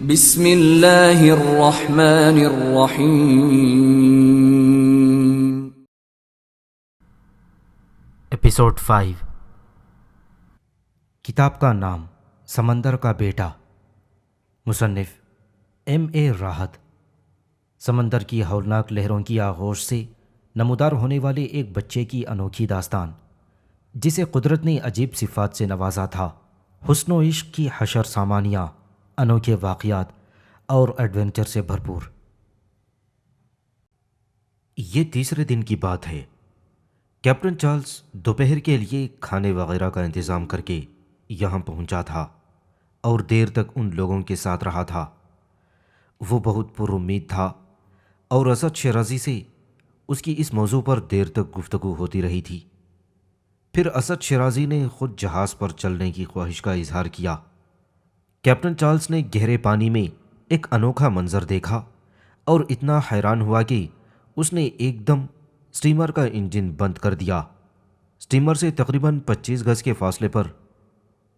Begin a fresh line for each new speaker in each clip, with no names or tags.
بسم اللہ الرحمن الرحیم۔
ایپیسوڈ 5۔ کتاب کا نام سمندر کا بیٹا، مصنف ایم راحت۔ سمندر کی ہولناک لہروں کی آغوش سے نمودار ہونے والے ایک بچے کی انوکھی داستان، جسے قدرت نے عجیب صفات سے نوازا تھا، حسن و عشق کی حشر سامانیاں، انوکھے واقعات اور ایڈونچر سے بھرپور۔ یہ تیسرے دن کی بات ہے۔ کیپٹن چارلز دوپہر کے لیے کھانے وغیرہ کا انتظام کر کے یہاں پہنچا تھا اور دیر تک ان لوگوں کے ساتھ رہا تھا۔ وہ بہت پر امید تھا اور اسد شیرازی سے اس کی اس موضوع پر دیر تک گفتگو ہوتی رہی تھی۔ پھر اسد شیرازی نے خود جہاز پر چلنے کی خواہش کا اظہار کیا۔ کیپٹن چارلز نے گہرے پانی میں ایک انوکھا منظر دیکھا اور اتنا حیران ہوا کہ اس نے ایک دم سٹیمر کا انجن بند کر دیا۔ سٹیمر سے تقریباً 25 گز کے فاصلے پر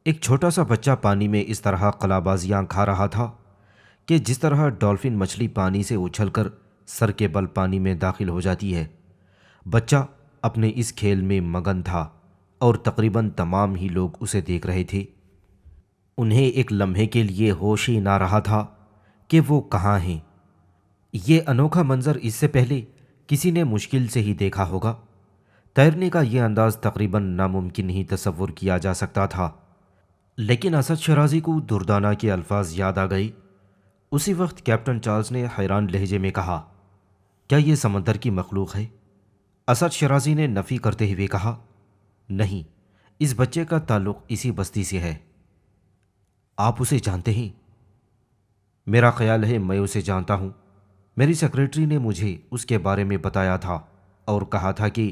ایک چھوٹا سا بچہ پانی میں اس طرح قلابازیاں کھا رہا تھا کہ جس طرح ڈالفن مچھلی پانی سے اچھل کر سر کے بل پانی میں داخل ہو جاتی ہے۔ بچہ اپنے اس کھیل میں مگن تھا اور تقریباً تمام ہی لوگ اسے دیکھ رہے تھے۔ انہیں ایک لمحے کے لیے ہوش ہی نہ رہا تھا کہ وہ کہاں ہیں۔ یہ انوکھا منظر اس سے پہلے کسی نے مشکل سے ہی دیکھا ہوگا۔ تیرنے کا یہ انداز تقریباً ناممکن ہی تصور کیا جا سکتا تھا، لیکن اسد شیرازی کو دردانہ کے الفاظ یاد آ گئے۔ اسی وقت کیپٹن چارلز نے حیران لہجے میں کہا، کیا یہ سمندر کی مخلوق ہے؟ اسد شیرازی نے نفی کرتے ہوئے کہا، نہیں، اس بچے کا تعلق اسی بستی سے ہے۔ آپ اسے جانتے ہیں؟ میرا خیال ہے میں اسے جانتا ہوں۔ میری سیکریٹری نے مجھے اس کے بارے میں بتایا تھا اور کہا تھا کہ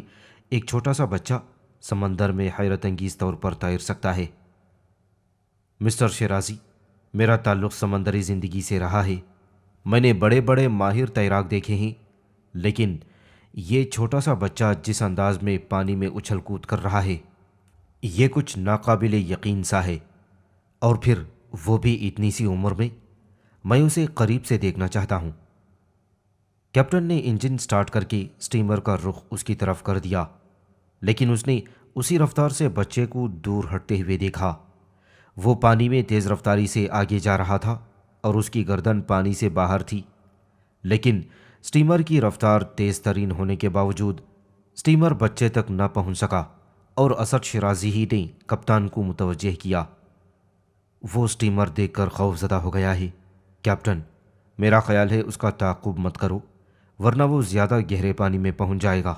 ایک چھوٹا سا بچہ سمندر میں حیرت انگیز طور پر تیر سکتا ہے۔ مسٹر شیرازی، میرا تعلق سمندری زندگی سے رہا ہے۔ میں نے بڑے بڑے ماہر تیراک دیکھے ہیں، لیکن یہ چھوٹا سا بچہ جس انداز میں پانی میں اچھل کود کر رہا ہے، یہ کچھ ناقابل یقین سا ہے، اور پھر وہ بھی اتنی سی عمر میں۔ میں اسے قریب سے دیکھنا چاہتا ہوں۔ کیپٹن نے انجن سٹارٹ کر کے سٹیمر کا رخ اس کی طرف کر دیا، لیکن اس نے اسی رفتار سے بچے کو دور ہٹتے ہوئے دیکھا۔ وہ پانی میں تیز رفتاری سے آگے جا رہا تھا اور اس کی گردن پانی سے باہر تھی، لیکن سٹیمر کی رفتار تیز ترین ہونے کے باوجود سٹیمر بچے تک نہ پہنچ سکا اور اسد شیرازی ہی نے کپتان کو متوجہ کیا۔ وہ سٹیمر دیکھ کر خوف زدہ ہو گیا ہے۔ کیپٹن، میرا خیال ہے اس کا تعاقب مت کرو، ورنہ وہ زیادہ گہرے پانی میں پہنچ جائے گا۔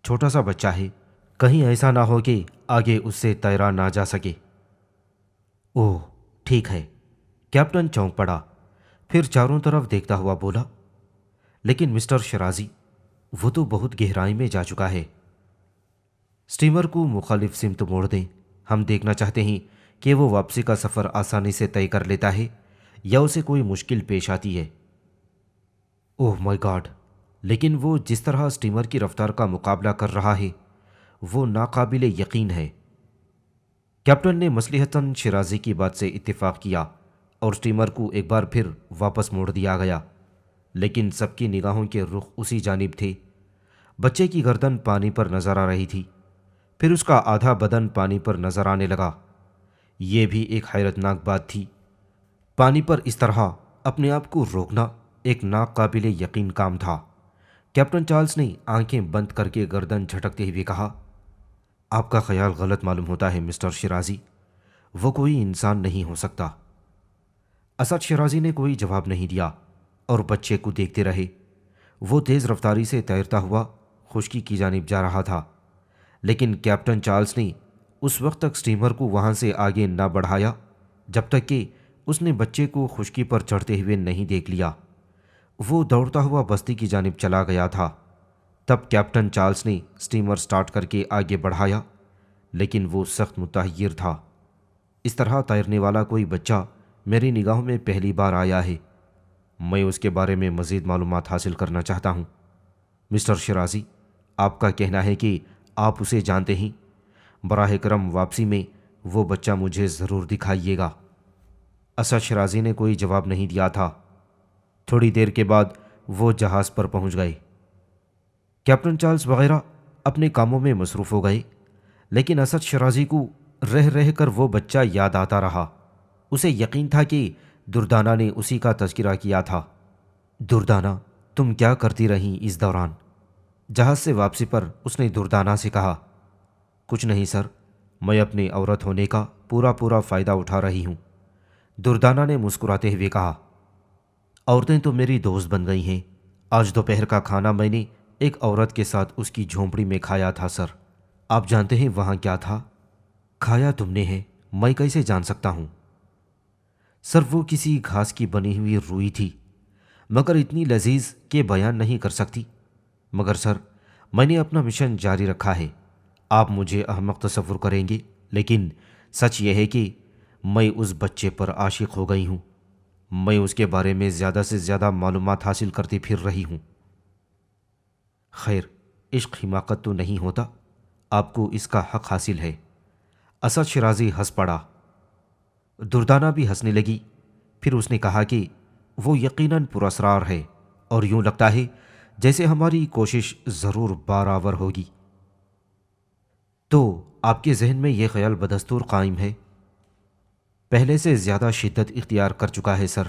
چھوٹا سا بچہ ہے، کہیں ایسا نہ ہو کہ آگے اس سے تیرا نہ جا سکے۔ اوہ ٹھیک ہے۔ کیپٹن چونک پڑا، پھر چاروں طرف دیکھتا ہوا بولا، لیکن مسٹر شیرازی، وہ تو بہت گہرائی میں جا چکا ہے۔ سٹیمر کو مخالف سمت موڑ دیں، ہم دیکھنا چاہتے ہیں کہ وہ واپسی کا سفر آسانی سے طے کر لیتا ہے یا اسے کوئی مشکل پیش آتی ہے۔ اوہ مائی گاڈ، لیکن وہ جس طرح سٹیمر کی رفتار کا مقابلہ کر رہا ہے وہ ناقابل یقین ہے۔ کیپٹن نے مصلحتاً شیرازی کی بات سے اتفاق کیا اور سٹیمر کو ایک بار پھر واپس موڑ دیا گیا، لیکن سب کی نگاہوں کے رخ اسی جانب تھے۔ بچے کی گردن پانی پر نظر آ رہی تھی، پھر اس کا آدھا بدن پانی پر نظر آنے لگا۔ یہ بھی ایک حیرتناک بات تھی۔ پانی پر اس طرح اپنے آپ کو روکنا ایک ناقابل یقین کام تھا۔ کیپٹن چارلز نے آنکھیں بند کر کے گردن جھٹکتے ہوئے کہا، آپ کا خیال غلط معلوم ہوتا ہے مسٹر شیرازی، وہ کوئی انسان نہیں ہو سکتا۔ اسد شیرازی نے کوئی جواب نہیں دیا اور بچے کو دیکھتے رہے۔ وہ تیز رفتاری سے تیرتا ہوا خشکی کی جانب جا رہا تھا، لیکن کیپٹن چارلز نے اس وقت تک سٹیمر کو وہاں سے آگے نہ بڑھایا جب تک کہ اس نے بچے کو خشکی پر چڑھتے ہوئے نہیں دیکھ لیا۔ وہ دوڑتا ہوا بستی کی جانب چلا گیا تھا۔ تب کیپٹن چارلز نے سٹیمر سٹارٹ کر کے آگے بڑھایا، لیکن وہ سخت متحیر تھا۔ اس طرح تیرنے والا کوئی بچہ میری نگاہوں میں پہلی بار آیا ہے۔ میں اس کے بارے میں مزید معلومات حاصل کرنا چاہتا ہوں۔ مسٹر شیرازی، آپ کا کہنا ہے کہ آپ اسے جانتے ہیں؟ براہ کرم واپسی میں وہ بچہ مجھے ضرور دکھائیے گا۔ اسد شرازی نے کوئی جواب نہیں دیا تھا۔ تھوڑی دیر کے بعد وہ جہاز پر پہنچ گئے۔ کیپٹن چارلز وغیرہ اپنے کاموں میں مصروف ہو گئے، لیکن اسد شرازی کو رہ رہ کر وہ بچہ یاد آتا رہا۔ اسے یقین تھا کہ دردانہ نے اسی کا تذکرہ کیا تھا۔ دردانہ، تم کیا کرتی رہیں اس دوران؟ جہاز سے واپسی پر اس نے دردانہ سے کہا۔ کچھ نہیں سر، میں اپنی عورت ہونے کا پورا فائدہ اٹھا رہی ہوں، دردانہ نے مسکراتے ہوئے کہا۔ عورتیں تو میری دوست بن گئی ہیں۔ آج دوپہر کا کھانا میں نے ایک عورت کے ساتھ اس کی جھونپڑی میں کھایا تھا سر۔ آپ جانتے ہیں وہاں کیا تھا؟ کھایا تم نے ہے، میں کیسے جان سکتا ہوں؟ سر وہ کسی گھاس کی بنی ہوئی روئی تھی، مگر اتنی لذیذ کہ بیان نہیں کر سکتی۔ مگر سر، میں نے اپنا مشن جاری رکھا ہے۔ آپ مجھے احمق تصور کریں گے، لیکن سچ یہ ہے کہ میں اس بچے پر عاشق ہو گئی ہوں۔ میں اس کے بارے میں زیادہ سے زیادہ معلومات حاصل کرتی پھر رہی ہوں۔ خیر، عشق حماقت تو نہیں ہوتا، آپ کو اس کا حق حاصل ہے۔ اسد شرازی ہنس پڑا۔ دردانہ بھی ہنسنے لگی۔ پھر اس نے کہا کہ وہ یقیناً پراسرار ہے، اور یوں لگتا ہے جیسے ہماری کوشش ضرور بارآور ہوگی۔ تو آپ کے ذہن میں یہ خیال بدستور قائم ہے؟ پہلے سے زیادہ شدت اختیار کر چکا ہے سر۔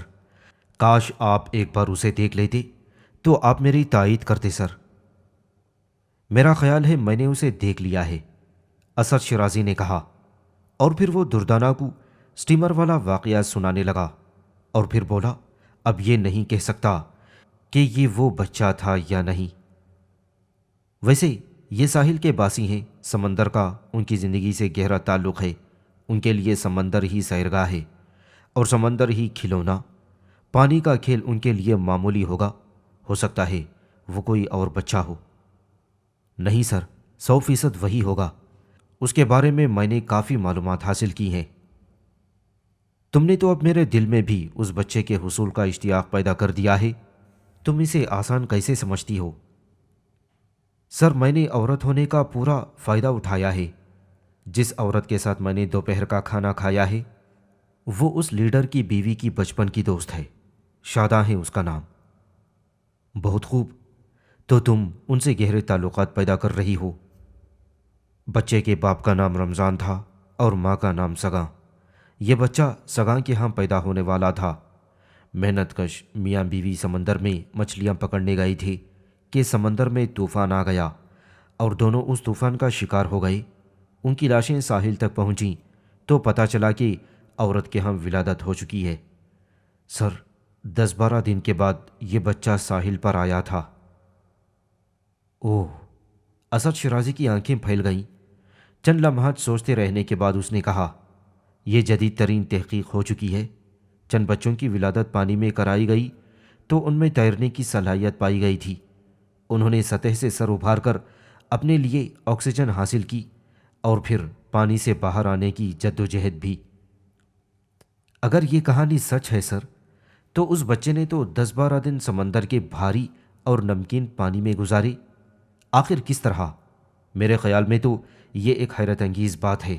کاش آپ ایک بار اسے دیکھ لیتے تو آپ میری تائید کرتے سر۔ میرا خیال ہے میں نے اسے دیکھ لیا ہے، اسد شرازی نے کہا، اور پھر وہ دردانہ کو سٹیمر والا واقعہ سنانے لگا، اور پھر بولا، اب یہ نہیں کہہ سکتا کہ یہ وہ بچہ تھا یا نہیں۔ ویسے یہ ساحل کے باسی ہیں، سمندر کا ان کی زندگی سے گہرا تعلق ہے۔ ان کے لیے سمندر ہی سیرگاہ ہے، اور سمندر ہی کھلونا۔ پانی کا کھیل ان کے لیے معمولی ہوگا، ہو سکتا ہے وہ کوئی اور بچہ ہو۔ نہیں سر، 100% وہی ہوگا۔ اس کے بارے میں نے کافی معلومات حاصل کی ہیں۔ تم نے تو اب میرے دل میں بھی اس بچے کے حصول کا اشتیاق پیدا کر دیا ہے۔ تم اسے آسان کیسے سمجھتی ہو؟ سر، میں نے عورت ہونے کا پورا فائدہ اٹھایا ہے۔ جس عورت کے ساتھ میں نے دوپہر کا کھانا کھایا ہے وہ اس لیڈر کی بیوی کی بچپن کی دوست ہے، شاداں ہے اس کا نام۔ بہت خوب، تو تم ان سے گہرے تعلقات پیدا کر رہی ہو۔ بچے کے باپ کا نام رمضان تھا اور ماں کا نام سگاں۔ یہ بچہ سگاں کے ہاں پیدا ہونے والا تھا۔ محنت کش میاں بیوی سمندر میں مچھلیاں پکڑنے گئی تھی کہ سمندر میں طوفان آ گیا اور دونوں اس طوفان کا شکار ہو گئے۔ ان کی لاشیں ساحل تک پہنچیں تو پتہ چلا کہ عورت کے ہاں ولادت ہو چکی ہے۔ سر، 10-12 دن کے بعد یہ بچہ ساحل پر آیا تھا۔ اوہ! اسد شرازی کی آنکھیں پھیل گئیں۔ چند لمحات سوچتے رہنے کے بعد اس نے کہا، یہ جدید ترین تحقیق ہو چکی ہے۔ چند بچوں کی ولادت پانی میں کرائی گئی تو ان میں تیرنے کی صلاحیت پائی گئی تھی۔ انہوں نے سطح سے سر ابھار کر اپنے لیے آکسیجن حاصل کی اور پھر پانی سے باہر آنے کی جدوجہد بھی۔ اگر یہ کہانی سچ ہے سر، تو اس بچے نے تو 10-12 دن سمندر کے بھاری اور نمکین پانی میں گزارے۔ آخر کس طرح؟ میرے خیال میں تو یہ ایک حیرت انگیز بات ہے۔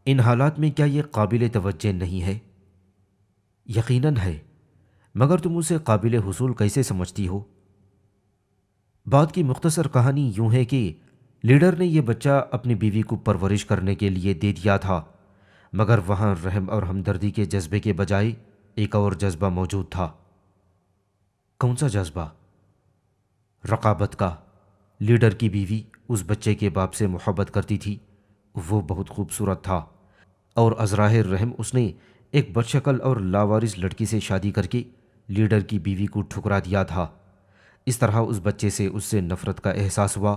ان حالات میں کیا یہ قابل توجہ نہیں ہے؟ یقیناً ہے، مگر تم اسے قابل حصول کیسے سمجھتی ہو؟ بات کی مختصر کہانی یوں ہے کہ لیڈر نے یہ بچہ اپنی بیوی کو پرورش کرنے کے لیے دے دیا تھا، مگر وہاں رحم اور ہمدردی کے جذبے کے بجائے ایک اور جذبہ موجود تھا۔ کون سا جذبہ؟ رقابت کا۔ لیڈر کی بیوی اس بچے کے باپ سے محبت کرتی تھی۔ وہ بہت خوبصورت تھا، اور ازراہ رحم اس نے ایک بدشکل اور لاوارث لڑکی سے شادی کر کے لیڈر کی بیوی کو ٹھکرا دیا تھا۔ اس طرح اس بچے سے اس سے نفرت کا احساس ہوا،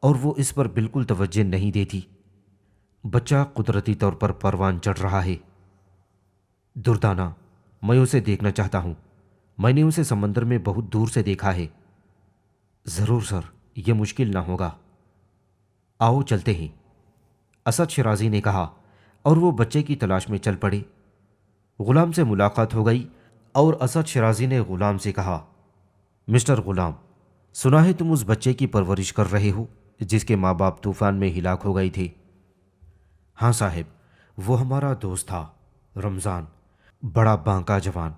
اور وہ اس پر بالکل توجہ نہیں دیتی۔ بچہ قدرتی طور پر پروان چڑھ رہا ہے۔ دردانہ، میں اسے دیکھنا چاہتا ہوں۔ میں نے اسے سمندر میں بہت دور سے دیکھا ہے۔ ضرور سر، یہ مشکل نہ ہوگا۔ آؤ چلتے ہیں، اسد شرازی نے کہا، اور وہ بچے کی تلاش میں چل پڑے۔ غلام سے ملاقات ہو گئی اور اسد شرازی نے غلام سے کہا، مسٹر غلام، سنا ہے تم اس بچے کی پرورش کر رہے ہو جس کے ماں باپ طوفان میں ہلاک ہو گئے تھے؟ ہاں صاحب، وہ ہمارا دوست تھا، رمضان۔ بڑا بانکا جوان،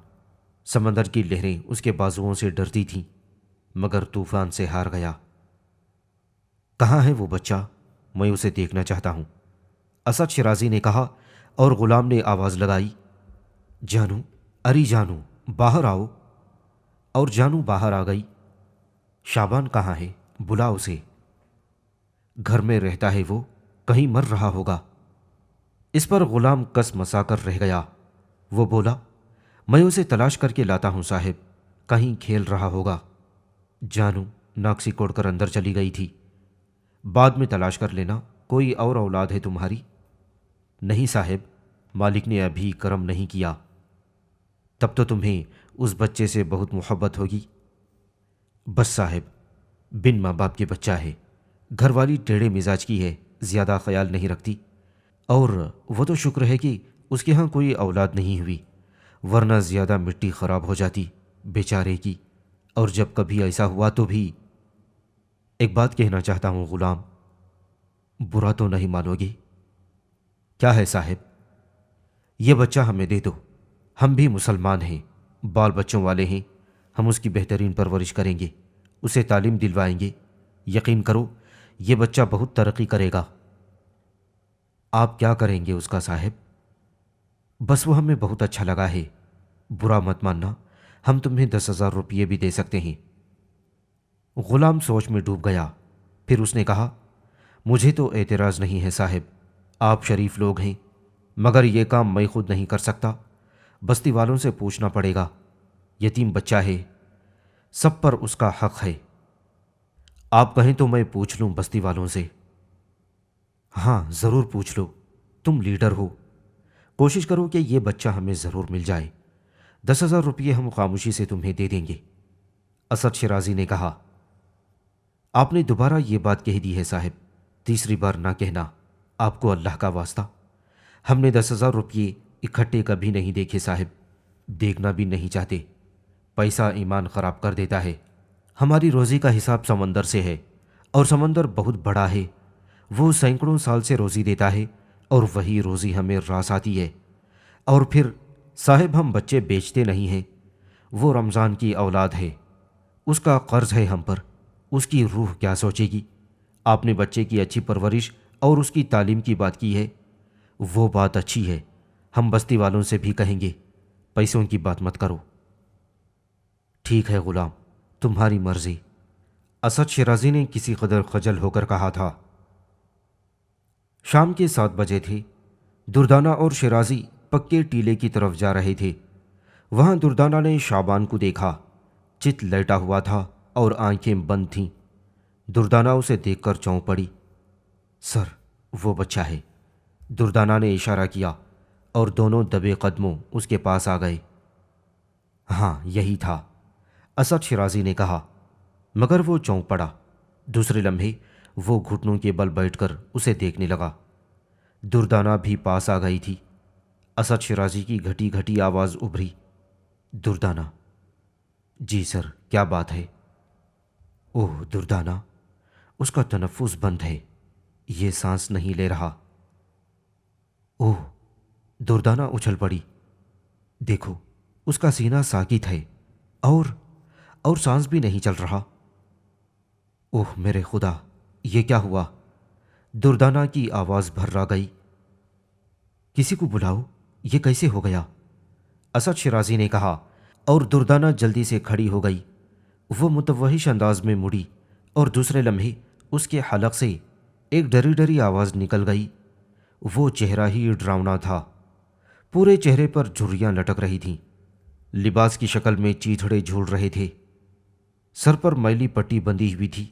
سمندر کی لہریں اس کے بازوؤں سے ڈرتی تھیں، مگر طوفان سے ہار گیا۔ کہاں ہے وہ بچہ؟ میں اسے دیکھنا چاہتا ہوں، اسد شرازی نے کہا، اور غلام نے آواز لگائی، جانو، اری جانو، باہر آؤ۔ اور جانو باہر آ گئی۔ شابان کہاں ہے؟ بلا اسے۔ گھر میں رہتا ہے وہ، کہیں مر رہا ہوگا۔ اس پر غلام کس مسا کر رہ گیا۔ وہ بولا، میں اسے تلاش کر کے لاتا ہوں صاحب، کہیں کھیل رہا ہوگا۔ جانو ناکسی کوڑ کر اندر چلی گئی تھی۔ بعد میں تلاش کر لینا، کوئی اور اولاد ہے تمہاری؟ نہیں صاحب، مالک نے ابھی کرم نہیں کیا۔ تب تو تمہیں اس بچے سے بہت محبت ہوگی۔ بس صاحب، بن ماں باپ کے بچہ ہے، گھر والی ٹیڑھے مزاج کی ہے، زیادہ خیال نہیں رکھتی، اور وہ تو شکر ہے کہ اس کے ہاں کوئی اولاد نہیں ہوئی، ورنہ زیادہ مٹی خراب ہو جاتی بیچارے کی۔ اور جب کبھی ایسا ہوا تو بھی… ایک بات کہنا چاہتا ہوں غلام، برا تو نہیں مانو گے؟ کیا ہے صاحب؟ یہ بچہ ہمیں دے دو، ہم بھی مسلمان ہیں، بال بچوں والے ہیں، ہم اس کی بہترین پرورش کریں گے، اسے تعلیم دلوائیں گے، یقین کرو یہ بچہ بہت ترقی کرے گا۔ آپ کیا کریں گے اس کا صاحب؟ بس وہ ہمیں بہت اچھا لگا ہے، برا مت ماننا، ہم تمہیں 10,000 روپیے بھی دے سکتے ہیں۔ غلام سوچ میں ڈوب گیا، پھر اس نے کہا، مجھے تو اعتراض نہیں ہے صاحب، آپ شریف لوگ ہیں، مگر یہ کام میں خود نہیں کر سکتا، بستی والوں سے پوچھنا پڑے گا، یتیم بچہ ہے، سب پر اس کا حق ہے۔ آپ کہیں تو میں پوچھ لوں بستی والوں سے؟ ہاں ضرور پوچھ لو، تم لیڈر ہو، کوشش کرو کہ یہ بچہ ہمیں ضرور مل جائے، 10,000 روپیے ہم خاموشی سے تمہیں دے دیں گے۔ اسد شرازی نے کہا، آپ نے دوبارہ یہ بات کہہ دی ہے صاحب، تیسری بار نہ کہنا، آپ کو اللہ کا واسطہ، ہم نے 10,000 روپیے اکٹھے کبھی نہیں دیکھے صاحب، دیکھنا بھی نہیں چاہتے، پیسہ ایمان خراب کر دیتا ہے، ہماری روزی کا حساب سمندر سے ہے، اور سمندر بہت بڑا ہے، وہ سینکڑوں سال سے روزی دیتا ہے، اور وہی روزی ہمیں راس آتی ہے۔ اور پھر صاحب ہم بچے بیچتے نہیں ہیں، وہ رمضان کی اولاد ہے، اس کا قرض ہے ہم پر، اس کی روح کیا سوچے گی؟ آپ نے بچے کی اچھی پرورش اور اس کی تعلیم کی بات کی ہے، وہ بات اچھی ہے، ہم بستی والوں سے بھی کہیں گے، پیسوں کی بات مت کرو۔ ٹھیک ہے غلام، تمہاری مرضی، اسد شرازی نے کسی قدر خجل ہو کر کہا تھا۔ شام کے 7 بجے تھے، دردانہ اور شرازی پکے ٹیلے کی طرف جا رہے تھے۔ وہاں دردانہ نے شابان کو دیکھا، چت لیٹا ہوا تھا اور آنکھیں بند تھیں۔ دردانہ اسے دیکھ کر چونک پڑی۔ سر، وہ بچہ ہے، دردانہ نے اشارہ کیا، اور دونوں دبے قدموں اس کے پاس آ گئے۔ ہاں یہی تھا، اسد شرازی نے کہا، مگر وہ چونک پڑا۔ دوسرے لمحے وہ گھٹنوں کے بل بیٹھ کر اسے دیکھنے لگا۔ دردانہ بھی پاس آ گئی تھی۔ اسد شرازی کی گھٹی گھٹی آواز ابھری، دردانہ۔ جی سر، کیا بات ہے؟ اوہ دردانہ، اس کا تنفس بند ہے، یہ سانس نہیں لے رہا۔ اوہ، دردانہ اچھل پڑی، دیکھو اس کا سینہ ساکت ہے، اور سانس بھی نہیں چل رہا۔ اوہ میرے خدا، یہ کیا ہوا؟ دردانہ کی آواز بھرا گئی، کسی کو بلاؤ، یہ کیسے ہو گیا؟ اسد شرازی نے کہا، اور دردانہ جلدی سے کھڑی ہو گئی۔ وہ متوحش انداز میں مڑی، اور دوسرے لمحے اس کے حلق سے ایک ڈری ڈری آواز نکل گئی۔ وہ چہرہ ہی ڈراؤنا تھا، پورے چہرے پر جھریاں لٹک رہی تھیں، لباس کی شکل میں چیتھڑے جھول رہے تھے، سر پر میلی پٹی بندھی ہوئی تھی،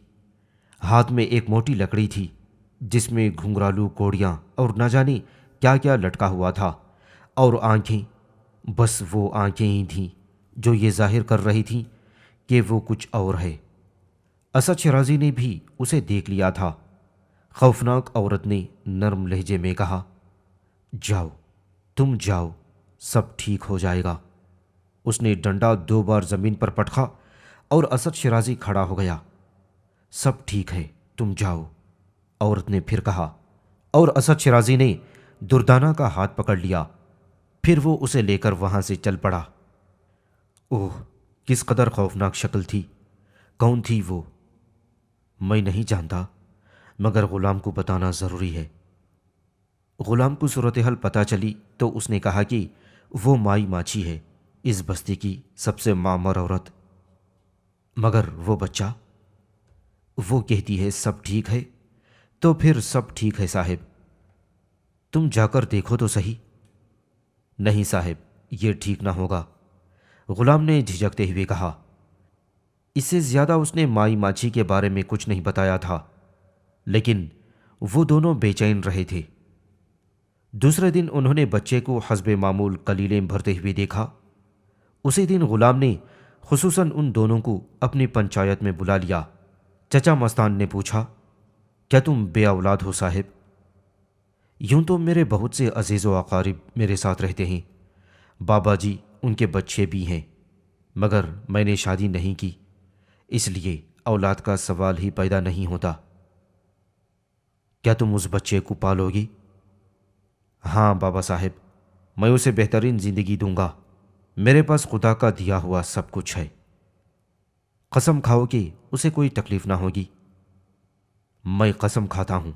ہاتھ میں ایک موٹی لکڑی تھی جس میں گھنگرالو کوڑیاں اور نہ جانے کیا کیا لٹکا ہوا تھا، اور آنکھیں، بس وہ آنکھیں ہی تھیں جو یہ ظاہر کر رہی تھیں کہ وہ کچھ اور ہے۔ اسد شرازی نے بھی اسے دیکھ لیا تھا۔ خوفناک عورت نے نرم لہجے میں کہا، جاؤ، تم جاؤ، سب ٹھیک ہو جائے گا۔ اس نے ڈنڈا 2 بار زمین پر پٹخا، اور اسد شرازی کھڑا ہو گیا۔ سب ٹھیک ہے، تم جاؤ، عورت نے پھر کہا، اور اسد شرازی نے دردانہ کا ہاتھ پکڑ لیا۔ پھر وہ اسے لے کر وہاں سے چل پڑا۔ اوہ، کس قدر خوفناک شکل تھی! کون تھی وہ؟ میں نہیں جانتا، مگر غلام کو بتانا ضروری ہے۔ غلام کو صورتحال پتہ چلی تو اس نے کہا کہ وہ مائی ماچھی ہے، اس بستی کی سب سے معمر عورت۔ مگر وہ بچہ؟ وہ کہتی ہے سب ٹھیک ہے۔ تو پھر سب ٹھیک ہے صاحب، تم جا کر دیکھو تو صحیح۔ نہیں صاحب، یہ ٹھیک نہ ہوگا، غلام نے جھجکتے ہوئے کہا۔ اس سے زیادہ اس نے مائی ماچھی کے بارے میں کچھ نہیں بتایا تھا، لیکن وہ دونوں بے چین رہے تھے۔ دوسرے دن انہوں نے بچے کو حسب معمول کلیلیں بھرتے ہوئے دیکھا۔ اسی دن غلام نے خصوصاً ان دونوں کو اپنی پنچایت میں بلا لیا۔ چچا مستان نے پوچھا، کیا تم بے اولاد ہو صاحب؟ یوں تو میرے بہت سے عزیز و اقارب میرے ساتھ رہتے ہیں، بابا جی ان کے بچے بھی ہیں، مگر میں نے شادی نہیں کی، اس لیے اولاد کا سوال ہی پیدا نہیں ہوتا۔ کیا تم اس بچے کو پالو گی؟ ہاں بابا صاحب، میں اسے بہترین زندگی دوں گا، میرے پاس خدا کا دیا ہوا سب کچھ ہے۔ قسم کھاؤ کہ اسے کوئی تکلیف نہ ہوگی۔ میں قسم کھاتا ہوں،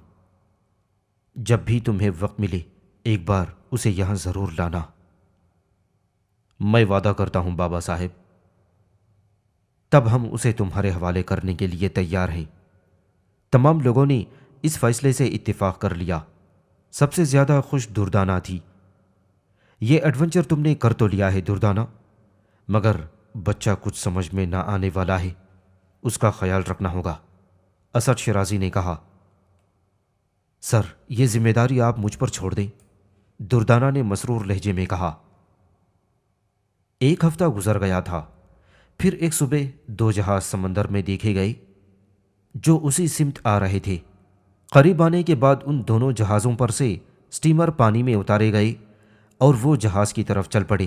جب بھی تمہیں وقت ملے ایک بار اسے یہاں ضرور لانا۔ میں وعدہ کرتا ہوں بابا صاحب۔ تب ہم اسے تمہارے حوالے کرنے کے لیے تیار ہیں۔ تمام لوگوں نے اس فیصلے سے اتفاق کر لیا۔ سب سے زیادہ خوش دردانہ تھی۔ یہ ایڈونچر تم نے کر تو لیا ہے دردانہ، مگر بچہ کچھ سمجھ میں نہ آنے والا ہے، اس کا خیال رکھنا ہوگا، اسد شیرازی نے کہا۔ سر، یہ ذمہ داری آپ مجھ پر چھوڑ دیں، دردانہ نے مسرور لہجے میں کہا۔ ایک ہفتہ گزر گیا تھا، پھر ایک صبح 2 جہاز سمندر میں دیکھے گئے جو اسی سمت آ رہے تھے۔ قریب آنے کے بعد ان دونوں جہازوں پر سے سٹیمر پانی میں اتارے گئے اور وہ جہاز کی طرف چل پڑے۔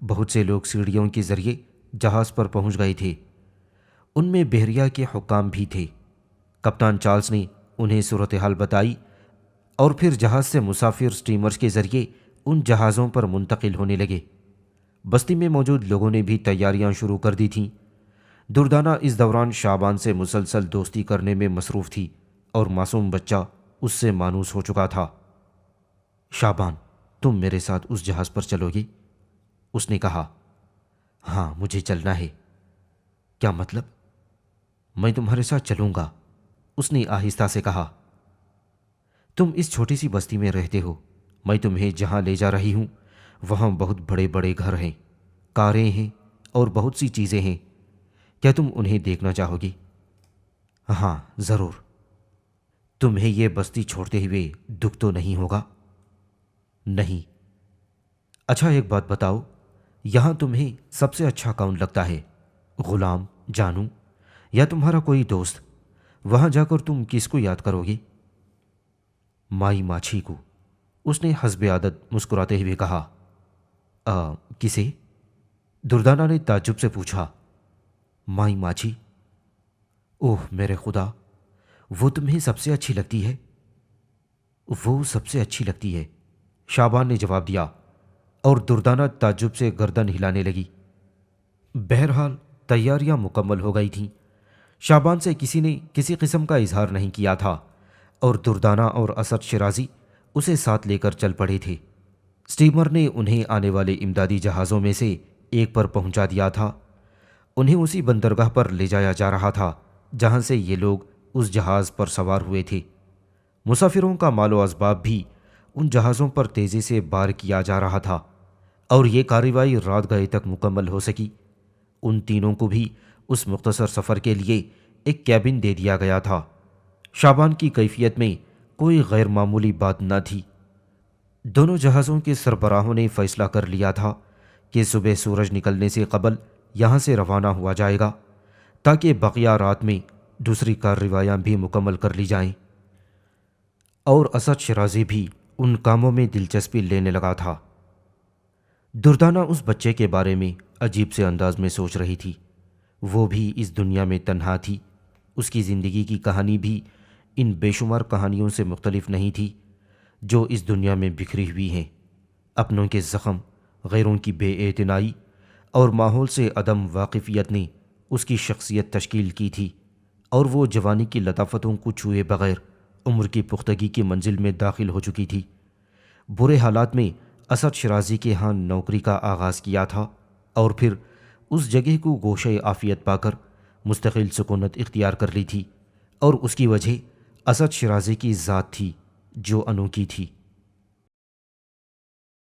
بہت سے لوگ سیڑھیوں کے ذریعے جہاز پر پہنچ گئے تھے، ان میں بحریہ کے حکام بھی تھے۔ کپتان چارلس نے انہیں صورتحال بتائی اور پھر جہاز سے مسافر سٹیمرز کے ذریعے ان جہازوں پر منتقل ہونے لگے۔ بستی میں موجود لوگوں نے بھی تیاریاں شروع کر دی تھیں۔ دردانہ اس دوران شعبان سے مسلسل دوستی کرنے میں مصروف تھی اور معصوم بچہ اس سے مانوس ہو چکا تھا۔ شعبان، تم میرے ساتھ اس جہاز پر چلو گے؟ اس نے کہا۔ ہاں، مجھے چلنا ہے۔ کیا مطلب؟ میں تمہارے ساتھ چلوں گا، اس نے آہستہ سے کہا۔ تم اس چھوٹی سی بستی میں رہتے ہو، میں تمہیں جہاں لے جا رہی ہوں وہاں بہت بڑے بڑے گھر ہیں، کاریں ہیں اور بہت سی چیزیں ہیں، کیا تم انہیں دیکھنا چاہو گی؟ ہاں ضرور۔ تمہیں یہ بستی چھوڑتے ہوئے دکھ تو نہیں ہوگا؟ نہیں۔ اچھا ایک بات بتاؤ، یہاں تمہیں سب سے اچھا کون لگتا ہے، غلام، جانو یا تمہارا کوئی دوست؟ وہاں جا کر تم کس کو یاد کرو گے؟ مائی ماچھی کو، اس نے حسب عادت مسکراتے ہوئے کہا۔ کسے؟ دردانہ نے تعجب سے پوچھا۔ مائی ماچھی؟ اوہ میرے خدا، وہ تمہیں سب سے اچھی لگتی ہے؟ وہ سب سے اچھی لگتی ہے، شعبان نے جواب دیا، اور دردانہ تعجب سے گردن ہلانے لگی۔ بہرحال تیاریاں مکمل ہو گئی تھیں۔ شعبان سے کسی نے کسی قسم کا اظہار نہیں کیا تھا اور دردانہ اور اسد شیرازی اسے ساتھ لے کر چل پڑے تھے۔ سٹیمر نے انہیں آنے والے امدادی جہازوں میں سے ایک پر پہنچا دیا تھا۔ انہیں اسی بندرگاہ پر لے جایا جا رہا تھا جہاں سے یہ لوگ اس جہاز پر سوار ہوئے تھے۔ مسافروں کا مال و اسباب بھی ان جہازوں پر تیزی سے بار کیا جا رہا تھا اور یہ کارروائی رات گئے تک مکمل ہو سکی۔ ان تینوں کو بھی اس مختصر سفر کے لیے ایک کیبن دے دیا گیا تھا۔ شعبان کی کیفیت میں کوئی غیر معمولی بات نہ تھی۔ دونوں جہازوں کے سربراہوں نے فیصلہ کر لیا تھا کہ صبح سورج نکلنے سے قبل یہاں سے روانہ ہوا جائے گا تاکہ بقیہ رات میں دوسری کارروائیاں بھی مکمل کر لی جائیں، اور اسد شیرازی بھی ان کاموں میں دلچسپی لینے لگا تھا۔ دردانہ اس بچے کے بارے میں عجیب سے انداز میں سوچ رہی تھی۔ وہ بھی اس دنیا میں تنہا تھی، اس کی زندگی کی کہانی بھی ان بے شمار کہانیوں سے مختلف نہیں تھی جو اس دنیا میں بکھری ہوئی ہیں۔ اپنوں کے زخم غیروں کی بے اعتنائی اور ماحول سے عدم واقفیت نے اس کی شخصیت تشکیل کی تھی، اور وہ جوانی کی لطافتوں کو چھوئے بغیر عمر کی پختگی کی منزل میں داخل ہو چکی تھی۔ برے حالات میں اسد شرازی کے ہاں نوکری کا آغاز کیا تھا، اور پھر اس جگہ کو گوشہ عافیت پا کر مستقل سکونت اختیار کر لی تھی، اور اس کی وجہ اسد شرازی کی ذات تھی جو انوکھی تھی۔